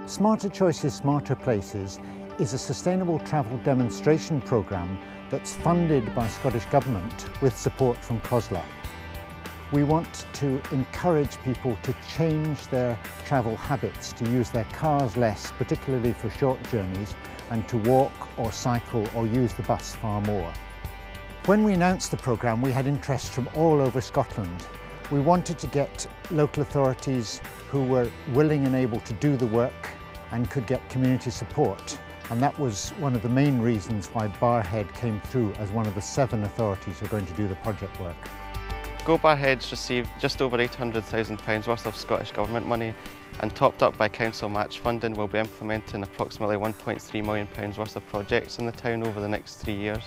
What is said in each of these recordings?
Smarter Choices, Smarter Places is a sustainable travel demonstration programme that's funded by Scottish Government with support from COSLA. We want to encourage people to change their travel habits, to use their cars less, particularly for short journeys, and to walk or cycle or use the bus far more. When we announced the programme, we had interest from all over Scotland. We wanted to get local authorities who were willing and able to do the work and could get community support. And that was one of the main reasons why Barrhead came through as one of the 7 authorities who are going to do the project work. Go Barrhead's received just over £800,000 worth of Scottish Government money, and topped up by council match funding will be implementing approximately £1.3 million worth of projects in the town over the next 3 years.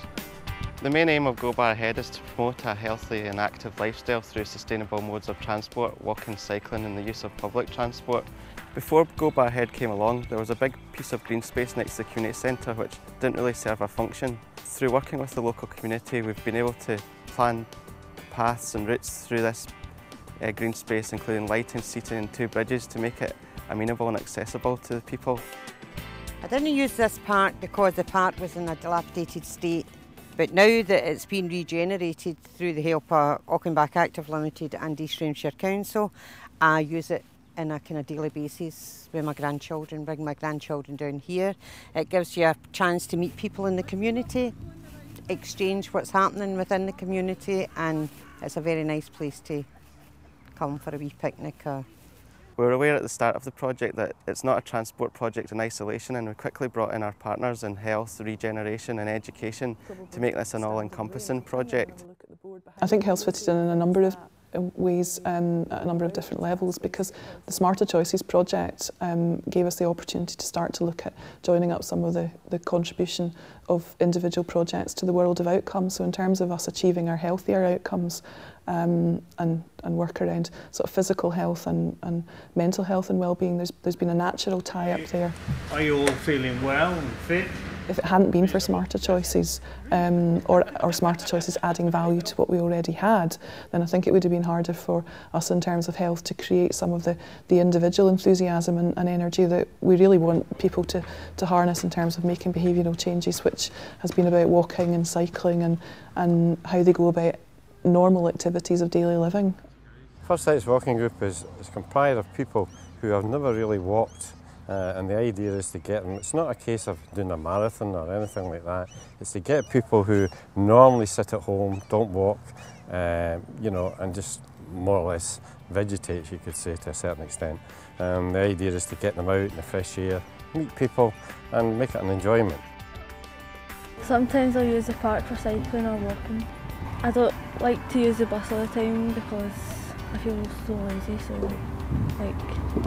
The main aim of Go Barrhead is to promote a healthy and active lifestyle through sustainable modes of transport, walking, cycling and the use of public transport. Before Go Barrhead came along, there was a big piece of green space next to the community centre which didn't really serve a function. Through working with the local community, we've been able to plan paths and routes through this green space, including lighting, seating and 2 bridges to make it amenable and accessible to the people. I didn't use this part because the part was in a dilapidated state, but now that it's been regenerated through the help of Auchenback Active Limited and East Renfrewshire Council, I use it on a kind of daily basis with my grandchildren, bring my grandchildren down here. It gives you a chance to meet people in the community, exchange what's happening within the community, and it's a very nice place to come for a wee picnic. We were aware at the start of the project that it's not a transport project in isolation, and we quickly brought in our partners in health, regeneration and education to make this an all-encompassing project. I think health's fitted in a number of ways at a number of different levels, because the Smarter Choices project gave us the opportunity to start to look at joining up some of the contribution of individual projects to the world of outcomes. So in terms of us achieving our healthier outcomes and work around sort of physical health and mental health and well-being, there's been a natural tie-up there. Are you all feeling well and fit? If it hadn't been for Smarter Choices, or Smarter Choices adding value to what we already had, then I think it would have been harder for us in terms of health to create some of the individual enthusiasm and energy that we really want people to harness in terms of making behavioural changes, which has been about walking and cycling and how they go about normal activities of daily living. First Sights Walking Group is comprised of people who have never really walked. And the idea is to get them, it's not a case of doing a marathon or anything like that, it's to get people who normally sit at home, don't walk, you know, and just more or less vegetate, you could say, to a certain extent. The idea is to get them out in the fresh air, meet people and make it an enjoyment. Sometimes I'll use the park for cycling or walking. I don't like to use the bus all the time because I feel so lazy, so I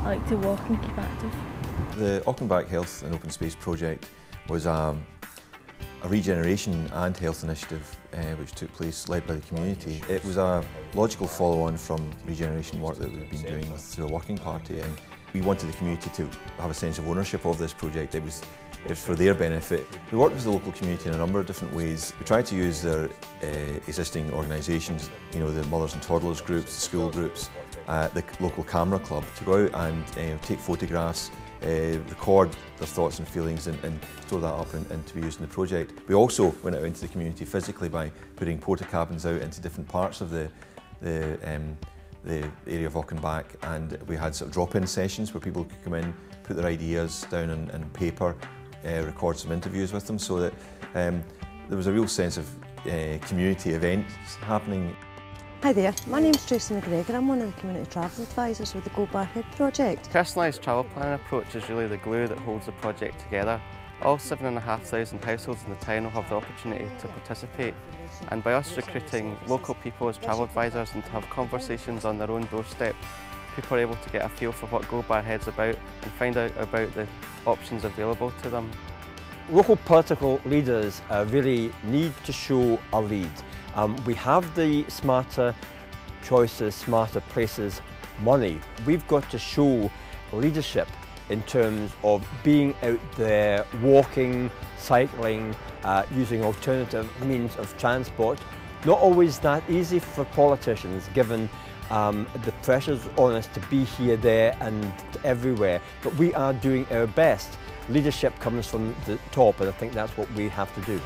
like to walk and keep active. The Auchenback Health and Open Space project was a regeneration and health initiative which took place led by the community. It was a logical follow-on from regeneration work that we've been doing through a working party, and we wanted the community to have a sense of ownership of this project. It was for their benefit. We worked with the local community in a number of different ways. We tried to use their existing organisations, you know, the mothers and toddlers groups, the school groups, the local camera club, to go out and take photographs, record their thoughts and feelings and store that up and to be used in the project. We also went out into the community physically by putting porta cabins out into different parts of the area of Auchenback, and we had sort of drop-in sessions where people could come in, put their ideas down on paper, record some interviews with them, so that there was a real sense of community events happening. Hi there, my name's Tracy McGregor. I'm one of the community travel advisors with the Go Barrhead project. Personalised travel planning approach is really the glue that holds the project together. All 7,500 households in the town will have the opportunity to participate, and by us recruiting local people as travel advisors and to have conversations on their own doorstep, people are able to get a feel for what Go Barrhead's about and find out about the options available to them. Local political leaders really need to show a lead. We have the Smarter Choices, Smarter Places money. We've got to show leadership in terms of being out there, walking, cycling, using alternative means of transport. Not always that easy for politicians, given The pressure's on us to be here, there and everywhere, but we are doing our best. Leadership comes from the top, and I think that's what we have to do.